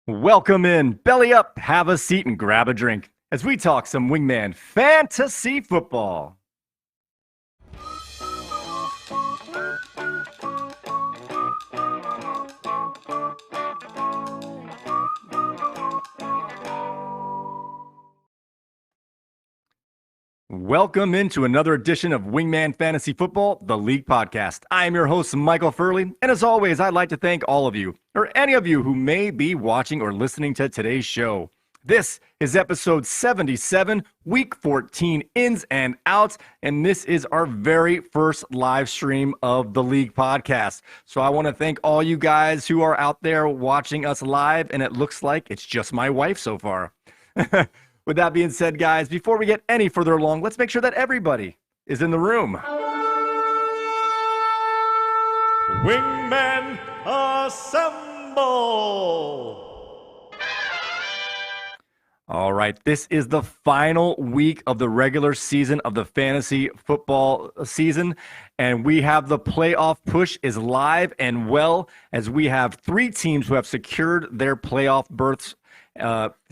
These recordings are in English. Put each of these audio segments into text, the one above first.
Welcome in, belly up, have a seat, and grab a drink as we talk some Wingman fantasy football. Welcome into another edition of Wingman Fantasy Football, the League Podcast. I am your host, Michael Furley, and as always, I'd like to thank all of you, or any of you who may be watching or listening to today's show. This is episode 77, week 14, ins and outs, and this is our very first live stream of the League Podcast. So I want to thank all you guys who are out there watching us live, and it looks like it's just my wife so far. With that being said, guys, before we get any further along, let's make sure that everybody is in the room. Wingmen assemble! All right, this is the final week of the regular season of the fantasy football season, and we have the playoff push is live and well, as we have three teams who have secured their playoff berths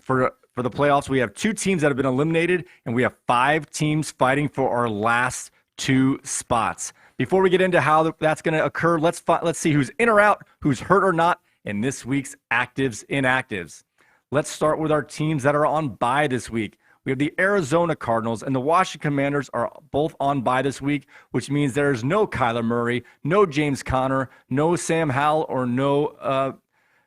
for the playoffs. We have two teams that have been eliminated, and we have five teams fighting for our last two spots. Before we get into how that's going to occur, let's see who's in or out, who's hurt or not in this week's Actives Inactives. Let's start with our teams that are on bye this week. We have the Arizona Cardinals and the Washington Commanders are both on bye this week, which means there's no Kyler Murray, no James Conner, no Sam Howell, or no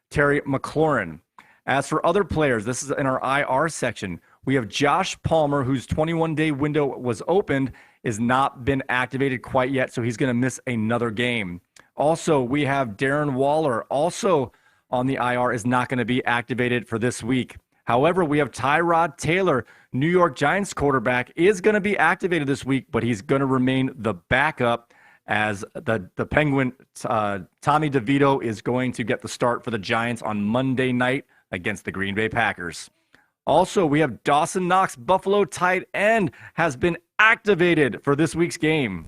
Terry McLaurin. As for other players, this is in our IR section. We have Josh Palmer, whose 21-day window was opened, has not been activated quite yet, so he's going to miss another game. Also, we have Darren Waller, also on the IR, is not going to be activated for this week. However, we have Tyrod Taylor, New York Giants quarterback, is going to be activated this week, but he's going to remain the backup as the Penguin, Tommy DeVito, is going to get the start for the Giants on Monday night against the Green Bay Packers. Also, we have Dawson Knox, Buffalo tight end, has been activated for this week's game.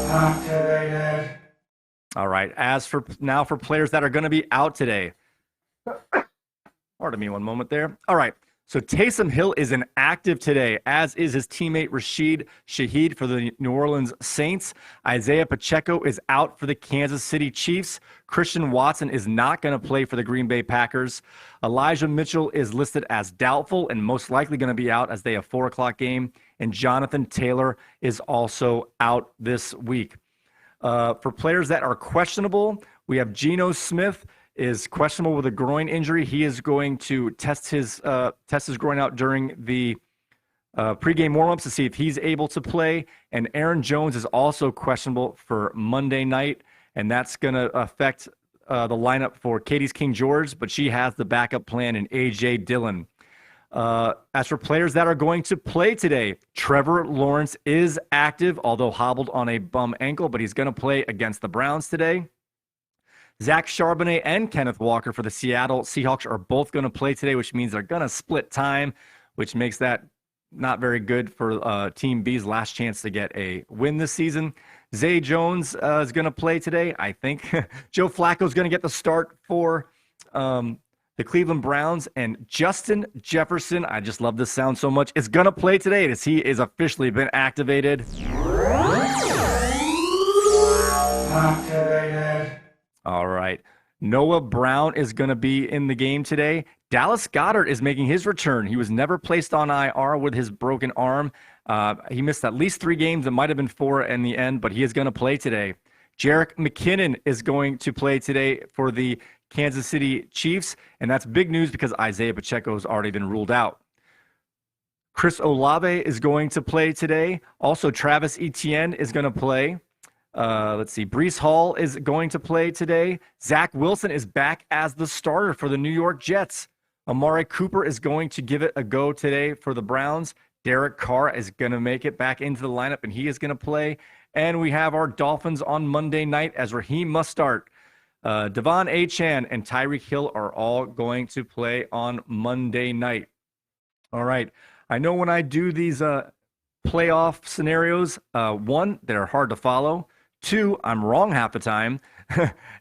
Activated. All right, as for now for players that are going to be out today. Pardon me one moment there. All right, so Taysom Hill is inactive today, as is his teammate Rashid Shaheed for the New Orleans Saints. Isaiah Pacheco is out for the Kansas City Chiefs. Christian Watson is not going to play for the Green Bay Packers. Elijah Mitchell is listed as doubtful and most likely going to be out as they have 4 o'clock game. And Jonathan Taylor is also out this week. For players that are questionable, we have Geno Smith is questionable with a groin injury. He is going to test his groin out during the pregame warmups to see if he's able to play. And Aaron Jones is also questionable for Monday night, and that's going to affect the lineup for Katie's King George, but she has the backup plan in A.J. Dillon. As for players that are going to play today, Trevor Lawrence is active, although hobbled on a bum ankle, but he's going to play against the Browns today. Zach Charbonnet and Kenneth Walker for the Seattle Seahawks are both going to play today, which means they're going to split time, which makes that not very good for Team B's last chance to get a win this season. Zay Jones is going to play today, I think. Joe Flacco is going to get the start for the Cleveland Browns. And Justin Jefferson, I just love this sound so much, is going to play today as he is officially been activated. All right. Noah Brown is going to be in the game today. Dallas Goedert is making his return. He was never placed on IR with his broken arm. He missed at least 3 games. It might have been 4 in the end, but he is going to play today. Jerick McKinnon is going to play today for the Kansas City Chiefs, and that's big news because Isaiah Pacheco has already been ruled out. Chris Olave is going to play today. Also, Travis Etienne is going to play. Let's see. Breece Hall is going to play today. Zach Wilson is back as the starter for the New York Jets. Amari Cooper is going to give it a go today for the Browns. Derek Carr is going to make it back into the lineup, and he is going to play. And we have our Dolphins on Monday night as Raheem Mostert, Devon Achane, and Tyreek Hill are all going to play on Monday night. All right. I know when I do these playoff scenarios, one, they're hard to follow. Two, I'm wrong half the time.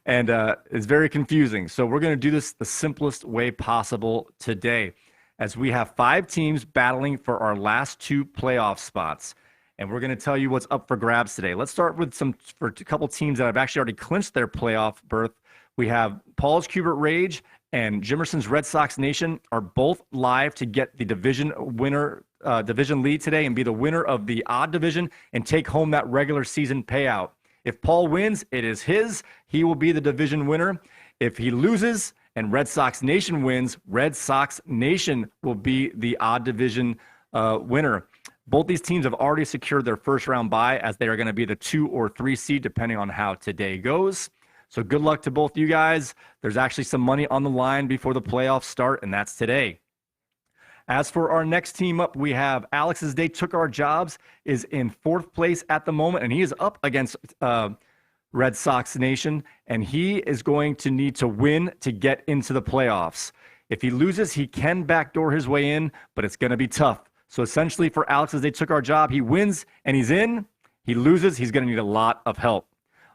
and it's very confusing. So we're going to do this the simplest way possible today, as we have 5 teams battling for our last 2 playoff spots. And we're going to tell you what's up for grabs today. Let's start with for a couple teams that have actually already clinched their playoff berth. We have Paul's Cubert Rage and Jimmerson's Red Sox Nation are both live to get the division winner, division lead today, and be the winner of the odd division and take home that regular season payout. If Paul wins, it is his. He will be the division winner. If he loses and Red Sox Nation wins, Red Sox Nation will be the odd division winner. Both these teams have already secured their first round bye, as they are going to be the 2 or 3 seed, depending on how today goes. So good luck to both you guys. There's actually some money on the line before the playoffs start, and that's today. As for our next team up, we have Alex's They Took Our Jobs is in 4th place at the moment, and he is up against Red Sox Nation, and he is going to need to win to get into the playoffs. If he loses, he can backdoor his way in, but it's going to be tough. So essentially for Alex's They Took Our Job, he wins and he's in. He loses, he's going to need a lot of help.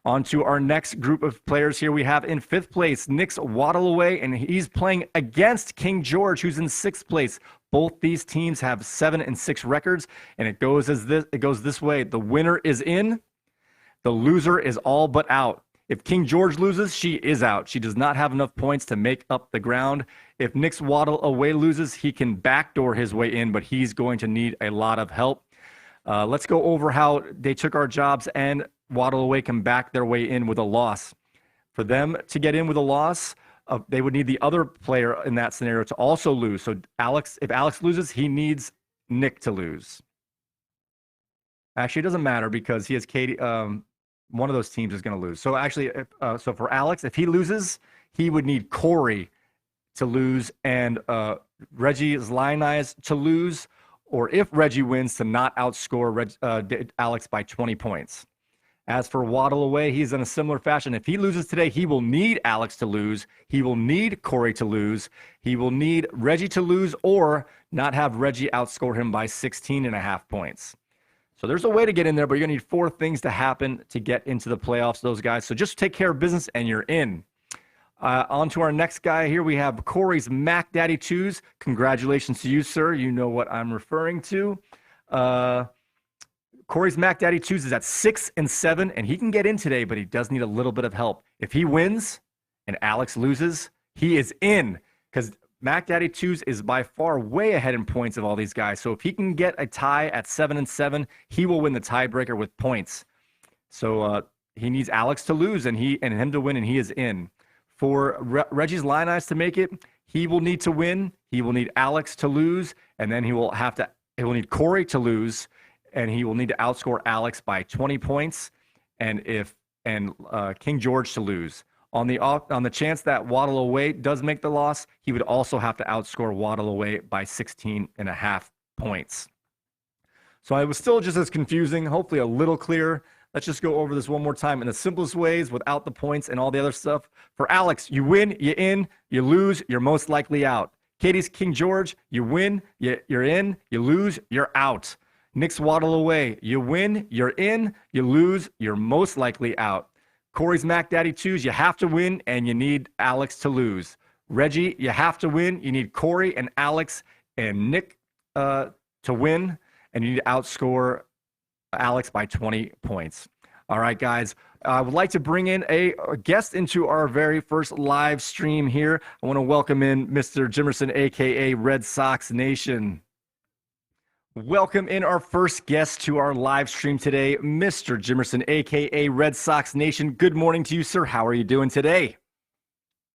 On to our next group of players here. We have in 5th place, Nick's Waddle Away, and he's playing against King George, who's in 6th place. Both these teams have 7-6 records, and it goes this way. The winner is in. The loser is all but out. If King George loses, she is out. She does not have enough points to make up the ground. If Nick's Waddle Away loses, he can backdoor his way in, but he's going to need a lot of help. Let's go over how They Took Our Jobs and Waddle Away can back their way in with a loss. For them to get in with a loss, they would need the other player in that scenario to also lose. So if Alex loses, he needs Nick to lose. Actually, it doesn't matter because he has Katie. One of those teams is going to lose. So actually, so for Alex, if he loses, he would need Corey to lose and Reggie's Lion Eyes to lose, or if Reggie wins, to not outscore Alex by 20 points. As for Waddle Away, he's in a similar fashion. If he loses today, he will need Alex to lose. He will need Corey to lose. He will need Reggie to lose, or not have Reggie outscore him by 16.5 points. So there's a way to get in there, but you're going to need 4 things to happen to get into the playoffs, those guys. So just take care of business and you're in. On to our next guy here. We have Corey's Mac Daddy 2s. Congratulations to you, sir. You know what I'm referring to. Corey's Mac Daddy 2s is at 6-7, and he can get in today, but he does need a little bit of help. If he wins and Alex loses, he is in, because Mac Daddy 2s is by far way ahead in points of all these guys. So if he can get a tie at 7-7, he will win the tiebreaker with points. So he needs Alex to lose and him to win, and he is in. For Reggie's Lion Eyes to make it, he will need to win. He will need Alex to lose, and then he will need Corey to lose, and he will need to outscore Alex by 20 points, and King George to lose. On the chance that Waddle Away does make the loss, he would also have to outscore Waddle Away by 16.5 points. So it was still just as confusing, hopefully a little clearer. Let's just go over this one more time in the simplest ways without the points and all the other stuff. For Alex, you win, you're in. You lose, you're most likely out. Katie's King George, you win, you're in. You lose, you're out. Nick's Waddle Away, you win, you're in. You lose, you're most likely out. Corey's Mac Daddy 2s, you have to win and you need Alex to lose. Reggie, you have to win. You need Corey and Alex and Nick to win, and you need to outscore Alex by 20 points. All right, guys. I would like to bring in a guest into our very first live stream here. I want to welcome in Mr. Jimmerson, a.k.a. Red Sox Nation. Welcome in our first guest to our live stream today, Mr. Jimmerson, a.k.a. Red Sox Nation. Good morning to you, sir. How are you doing today?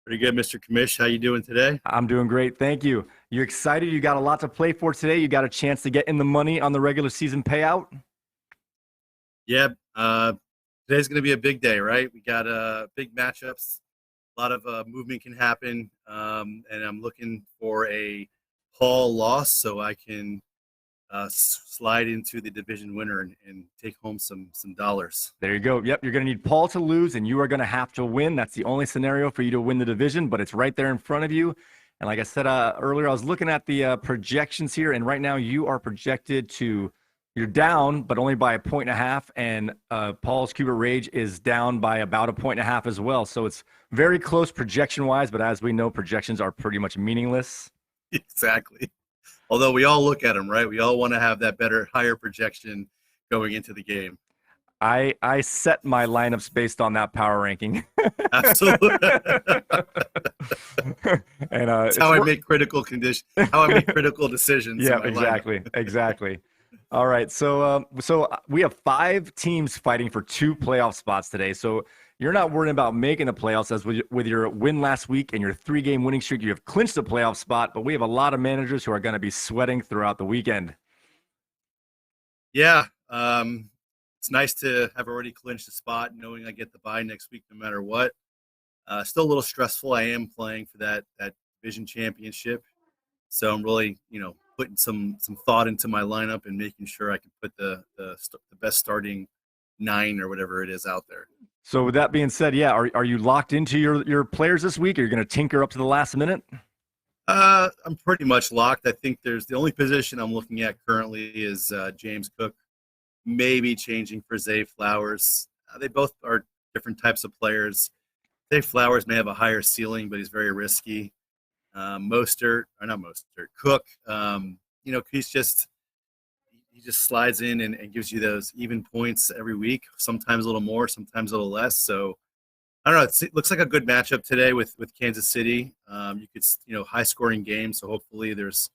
Pretty good, Mr. Commish. How you doing today? I'm doing great. Thank you. You excited? You got a lot to play for today? You got a chance to get in the money on the regular season payout? Yeah. Today's going to be a big day, right? We got big matchups. A lot of movement can happen. And I'm looking for a Paul loss so I can slide into the division winner and take home some dollars. There you go. Yep, you're going to need Paul to lose, and you are going to have to win. That's the only scenario for you to win the division, but it's right there in front of you. And like I said earlier, I was looking at the projections here, and right now you're you're down, but only by 1.5. And Paul's Cuba Rage is down by about 1.5 as well. So it's very close projection wise. But as we know, projections are pretty much meaningless. Exactly. Although we all look at them, right? We all want to have that better, higher projection going into the game. I set my lineups based on that power ranking. Absolutely. And That's how I make critical decisions. Yeah, exactly. All right, so we have 5 teams fighting for 2 playoff spots today. So you're not worrying about making the playoffs, as with your win last week and your 3-game winning streak, you have clinched the playoff spot. But we have a lot of managers who are going to be sweating throughout the weekend. Yeah, it's nice to have already clinched a spot, knowing I get the bye next week no matter what. Still a little stressful. I am playing for that division championship, so I'm really putting some thought into my lineup and making sure I can put the best starting 9 or whatever it is out there. So with that being said, yeah, are you locked into your players this week? Or are you going to tinker up to the last minute? I'm pretty much locked. I think the only position I'm looking at currently is James Cook, maybe changing for Zay Flowers. They both are different types of players. Zay Flowers may have a higher ceiling, but he's very risky. Cook, he just slides in and gives you those even points every week, sometimes a little more, sometimes a little less. So I don't know. It looks like a good matchup today with Kansas City. You could, high scoring game. So hopefully there's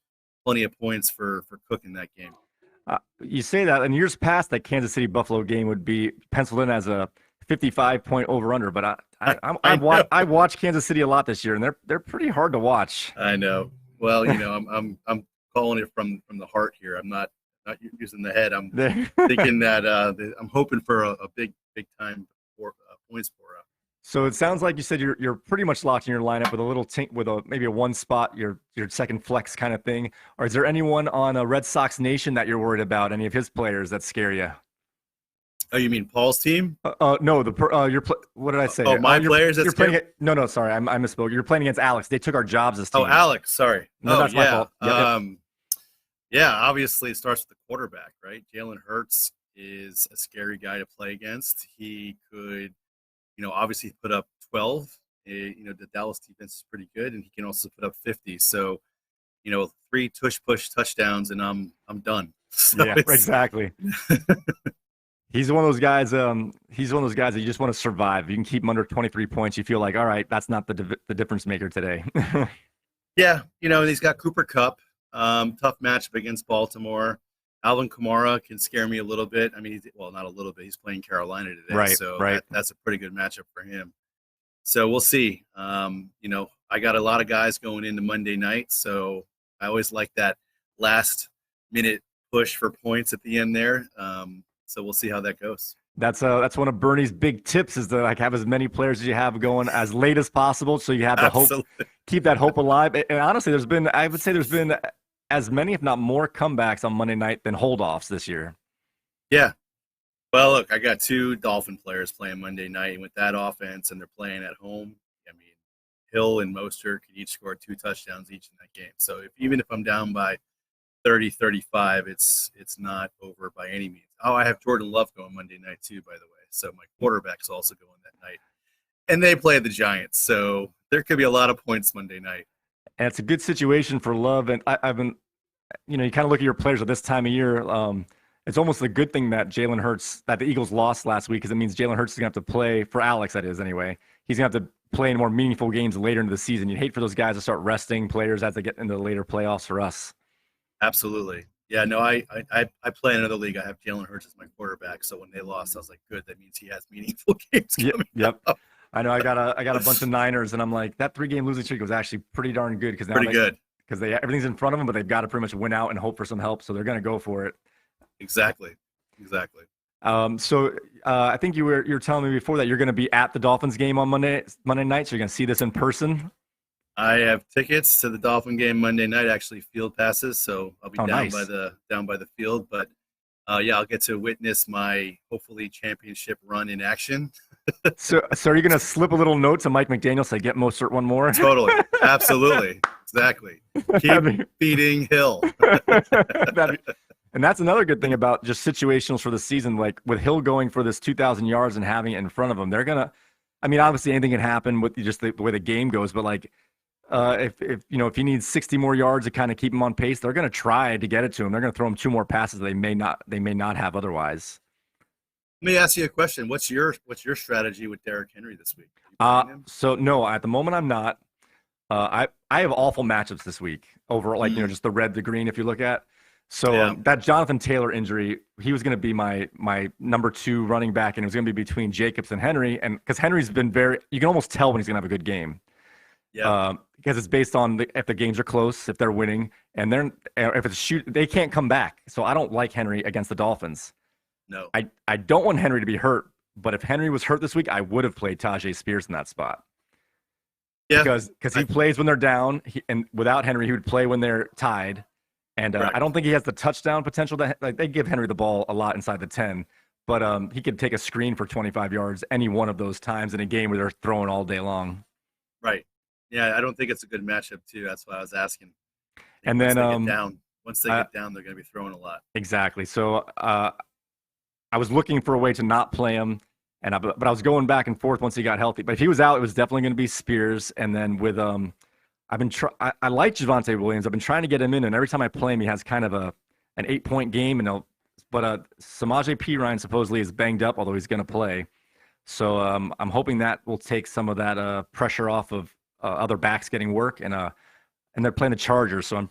plenty of points for Cook in that game. You say that in years past, that Kansas City Buffalo game would be penciled in as a 55-point over/under, but I watched Kansas City a lot this year, and they're pretty hard to watch. I know. Well, I'm calling it from the heart here. I'm not using the head. I'm thinking that I'm hoping for a big time points for. So it sounds like you said you're pretty much locked in your lineup with a little maybe a one spot, your second flex kind of thing. Or is there anyone on Red Sox Nation that you're worried about? Any of his players that scare you? Oh, you mean Paul's team? No, what did I say? Oh, my players. You're playing. No, sorry, I misspoke. You're playing against Alex. They took our jobs as team. Oh, Alex, sorry. No, that's my fault. Yep. Yeah, obviously it starts with the quarterback, right? Jalen Hurts is a scary guy to play against. He could, obviously put up 12. The Dallas defense is pretty good, and he can also put up 50. So, 3 tush-push touchdowns, and I'm done. So yeah, exactly. He's one of those guys. He's one of those guys that you just want to survive. You can keep him under 23 points. You feel like, all right, that's not the difference maker today. Yeah, he's got Cooper Kupp. Tough matchup against Baltimore. Alvin Kamara can scare me a little bit. I mean, not a little bit. He's playing Carolina today, right? So right. That's a pretty good matchup for him. So we'll see. I got a lot of guys going into Monday night, so I always like that last minute push for points at the end there. So we'll see how that goes. That's one of Bernie's big tips, is to have as many players as you have going as late as possible, so you have the hope, keep that hope alive. And honestly, I would say there's been as many, if not more, comebacks on Monday night than holdoffs this year. Yeah. Well, look, I got 2 Dolphin players playing Monday night, and with that offense, and they're playing at home. I mean, Hill and Mostert could each score 2 touchdowns each in that game. So even if I'm down by 30, 35, it's not over by any means. Oh, I have Jordan Love going Monday night too, by the way. So my quarterback's also going that night. And they play the Giants, so there could be a lot of points Monday night. And it's a good situation for Love. And I've been, you kind of look at your players at this time of year. It's almost a good thing that Jalen Hurts, that the Eagles lost last week, because it means Jalen Hurts is going to have to play, for Alex, that is anyway. He's going to have to play in more meaningful games later into the season. You'd hate for those guys to start resting players as they get into the later playoffs for us. Absolutely. Yeah, no, I play in another league. I have Jalen Hurts as my quarterback. So when they lost, I was like, good, that means he has meaningful games coming up. I know I got a bunch of Niners, and I'm like, that 3-game losing streak was actually pretty darn good, because everything's in front of them, but they've got to pretty much win out and hope for some help. So they're going to go for it. Exactly. So I think you were telling me before that you're going to be at the Dolphins game on Monday night. So you're going to see this in person. I have tickets to the Dolphin game Monday night, actually field passes. So I'll be down by the field, but I'll get to witness my hopefully championship run in action. So are you going to slip a little note to Mike McDaniel, say, get Mostert one more? Totally. Absolutely. Exactly. Keep beating Hill. And that's another good thing about just situationals for the season. Like with Hill going for this 2,000 yards and having it in front of him, they're gonna. I mean, obviously anything can happen with just the way the game goes, but like if he needs 60 more yards to kind of keep him on pace, they're going to try to get it to him. They're going to throw him 2 more passes they may not have otherwise. Let me ask you a question. What's your strategy with Derrick Henry this week? So no, at the moment I'm not. I have awful matchups this week over just the red, the green. If you look at that Jonathan Taylor injury, he was going to be my number 2 running back, and it was going to be between Jacobs and Henry, and because Henry's been you can almost tell when he's going to have a good game. Yeah. Because it's based on if the games are close, if they're winning, and if it's they can't come back. So I don't like Henry against the Dolphins. No. I don't want Henry to be hurt, but if Henry was hurt this week, I would have played Tajay Spears in that spot. Yeah. Because he plays when they're down, and without Henry, he would play when they're tied. And I don't think he has the touchdown potential that they give Henry the ball a lot inside the 10, but he could take a screen for 25 yards any one of those times in a game where they're throwing all day long. Right. Yeah, I don't think it's a good matchup too. That's why I was asking. And then once they get down, they're going to be throwing a lot. Exactly. So I was looking for a way to not play him, but I was going back and forth once he got healthy. But if he was out, it was definitely going to be Spears. And then with I like Javonte Williams. I've been trying to get him in, and every time I play him, he has kind of an 8-point game. But Samaje Perine supposedly is banged up, although he's going to play. So I'm hoping that will take some of that pressure off of other backs getting work, and they're playing the Chargers. So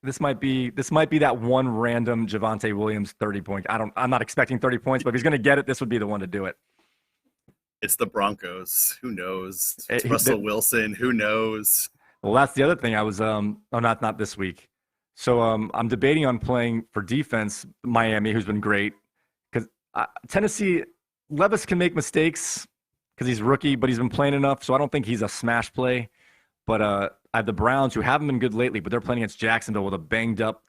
this might be that one random Javonte Williams 30-point. I'm not expecting 30 points, but if he's going to get it, this would be the one to do it. It's the Broncos. Who knows? It's Russell Wilson. Who knows? Well, that's the other thing. I was not this week. So I'm debating on playing for defense Miami, who's been great, because Tennessee Levis can make mistakes because he's rookie, but he's been playing enough, so I don't think he's a smash play. But I have the Browns, who haven't been good lately, but they're playing against Jacksonville with a banged up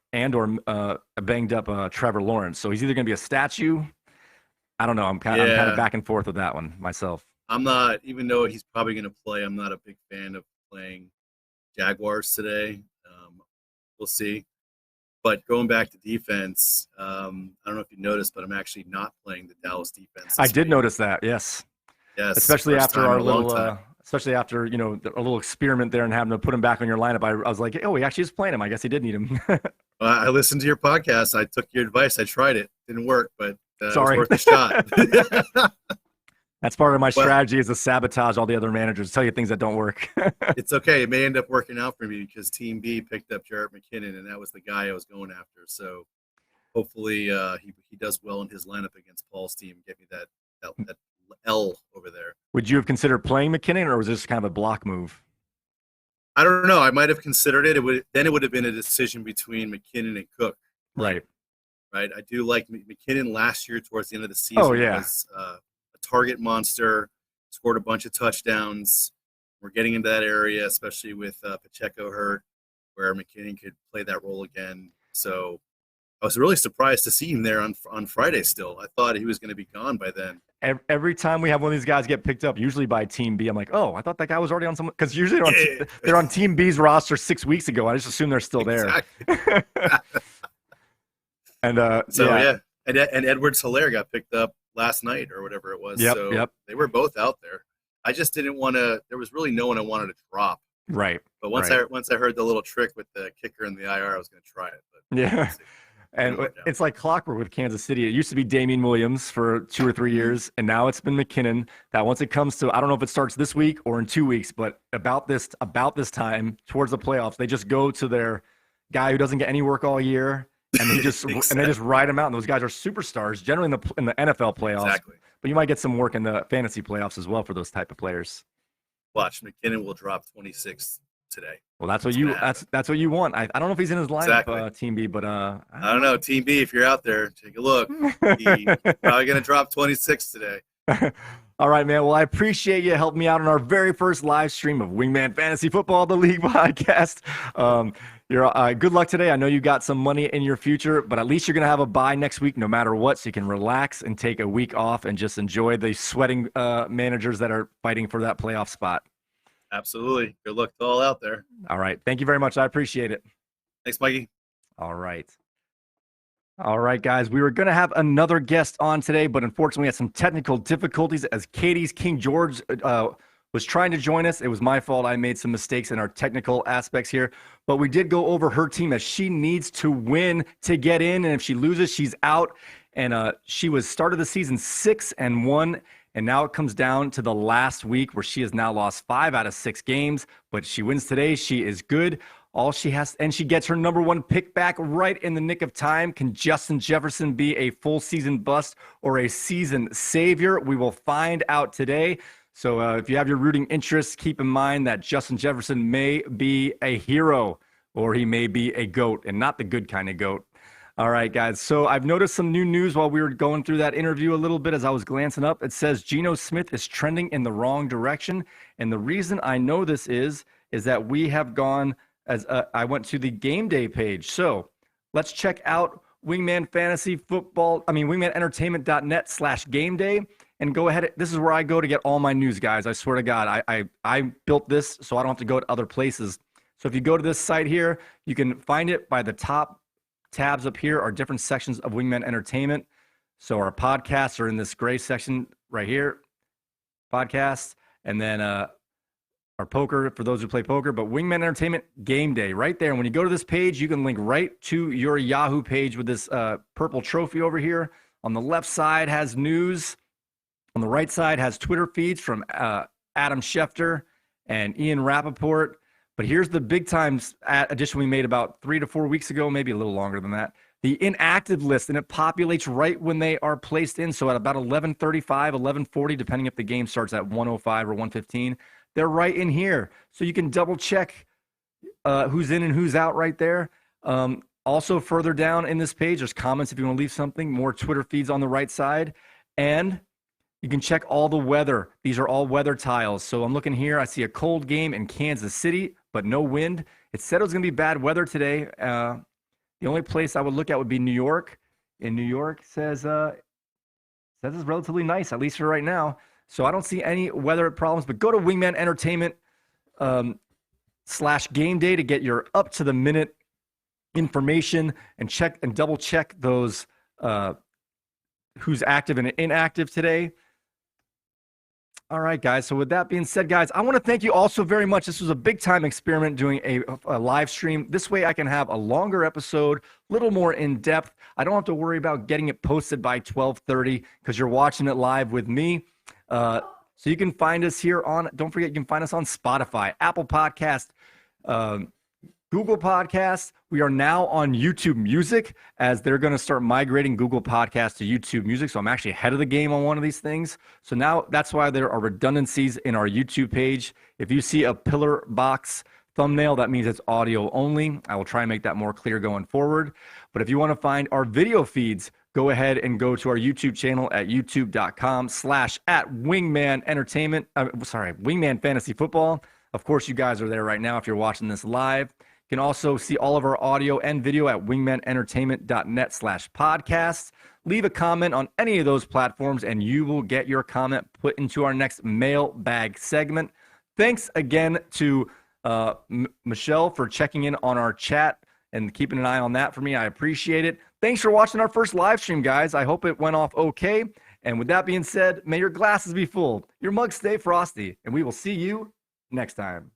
Trevor Lawrence. So he's either going to be a statue. I don't know. I'm kind of back and forth with that one myself. I'm not, even though he's probably going to play, I'm not a big fan of playing Jaguars today. We'll see. But going back to defense, I don't know if you noticed, but I'm actually not playing the Dallas defense. I did notice that, yes. Yes, especially after our little, a little experiment there and having to put him back on your lineup. I was like, oh, he actually is playing him. I guess he did need him. I listened to your podcast. I took your advice. I tried it. Didn't work, but sorry, it was worth a shot. That's part of my strategy, is to sabotage all the other managers, tell you things that don't work. It's okay. It may end up working out for me because Team B picked up Jarrett McKinnon, and that was the guy I was going after. So hopefully he does well in his lineup against Paul's team. Get me that L over there. Would you have considered playing McKinnon, or was this kind of a block move? I don't know. I might have considered it. It would have been a decision between McKinnon and Cook. Right. I do like McKinnon last year towards the end of the season. Oh, yeah. Was a target monster, scored a bunch of touchdowns. We're getting into that area, especially with Pacheco hurt, where McKinnon could play that role again. So I was really surprised to see him there on Friday still. I thought he was going to be gone by then. Every time we have one of these guys get picked up, usually by Team B, I'm like, oh, I thought that guy was already on someone. Because usually they're on Team B's roster 6 weeks ago. I just assume they're still there. Exactly. And And Edwards-Helaire got picked up last night or whatever it was. Yep. They were both out there. I just didn't want to. There was really no one I wanted to drop. Right. But once I heard the little trick with the kicker and the IR, I was going to try it. But yeah. And it's like clockwork with Kansas City. It used to be Damian Williams for 2 or 3 years, and now it's been McKinnon. That once it comes to, I don't know if it starts this week or in 2 weeks, but about this time towards the playoffs, they just go to their guy who doesn't get any work all year, and they just and they just ride him out. And those guys are superstars generally in the NFL playoffs. Exactly. But you might get some work in the fantasy playoffs as well for those type of players. Watch, McKinnon will drop 26 today. Well, that's what you want. I don't know if he's in his lineup, Team B, but I don't know. Team B, if you're out there, take a look. He's probably going to drop 26 today. All right, man. Well, I appreciate you helping me out on our very first live stream of Wingman Fantasy Football, the League podcast. Good luck today. I know you got some money in your future, but at least you're going to have a bye next week no matter what, so you can relax and take a week off and just enjoy the sweating managers that are fighting for that playoff spot. Absolutely. Good luck to all out there. All right. Thank you very much. I appreciate it. Thanks, Mikey. All right. All right, guys, we were going to have another guest on today, but unfortunately, we had some technical difficulties as Katie's King George was trying to join us. It was my fault. I made some mistakes in our technical aspects here, but we did go over her team as she needs to win to get in. And if she loses, she's out. And she was started the season 6-1. And now it comes down to the last week where she has now lost 5 out of 6 games, but she wins today. She is good. All she has, and she gets her number 1 pick back right in the nick of time. Can Justin Jefferson be a full season bust or a season savior? We will find out today. So if you have your rooting interests, keep in mind that Justin Jefferson may be a hero or he may be a GOAT, and not the good kind of GOAT. All right, guys. So I've noticed some new news while we were going through that interview a little bit as I was glancing up. It says Geno Smith is trending in the wrong direction. And the reason I know this is that we have gone as I went to the game day page. So let's check out wingmanentertainment.net/game day and go ahead. This is where I go to get all my news, guys. I swear to God, I built this so I don't have to go to other places. So if you go to this site here, you can find it by the top tabs up here are different sections of Wingman Entertainment. So our podcasts are in this gray section right here, podcasts, and then our poker for those who play poker, but Wingman Entertainment game day right there. And when you go to this page, you can link right to your Yahoo page with this purple trophy over here. On the left side has news. On the right side has Twitter feeds from Adam Schefter and Ian Rappaport. But here's the big time addition we made about 3 to 4 weeks ago, maybe a little longer than that. The inactive list, and it populates right when they are placed in. So at about 11:35, 11:40, depending if the game starts at 1:05 or 1:15, they're right in here. So you can double check who's in and who's out right there. Also further down in this page, there's comments if you want to leave something, more Twitter feeds on the right side. And you can check all the weather. These are all weather tiles. So I'm looking here. I see a cold game in Kansas City, but no wind. It said it was going to be bad weather today. The only place I would look at would be New York. In New York, says it's relatively nice, at least for right now. So I don't see any weather problems. But go to Wingman Entertainment /game day to get your up to the minute information and check and double check those who's active and inactive today. All right, guys. So with that being said, guys, I want to thank you all so very much. This was a big time experiment doing a live stream. This way I can have a longer episode, a little more in depth. I don't have to worry about getting it posted by 12:30 because you're watching it live with me. So you can find us here on, don't forget, you can find us on Spotify, Apple Podcast, Google Podcasts. We are now on YouTube Music as they're going to start migrating Google Podcasts to YouTube Music. So I'm actually ahead of the game on one of these things. So now that's why there are redundancies in our YouTube page. If you see a pillar box thumbnail, that means it's audio only. I will try and make that more clear going forward. But if you want to find our video feeds, go ahead and go to our YouTube channel at youtube.com/@Wingman Entertainment. Wingman Fantasy Football. Of course, you guys are there right now if you're watching this live. You can also see all of our audio and video at wingmanentertainment.net/podcasts. Leave a comment on any of those platforms and you will get your comment put into our next mailbag segment. Thanks again to Michelle for checking in on our chat and keeping an eye on that for me. I appreciate it. Thanks for watching our first live stream, guys. I hope it went off okay. And with that being said, may your glasses be full, your mugs stay frosty, and we will see you next time.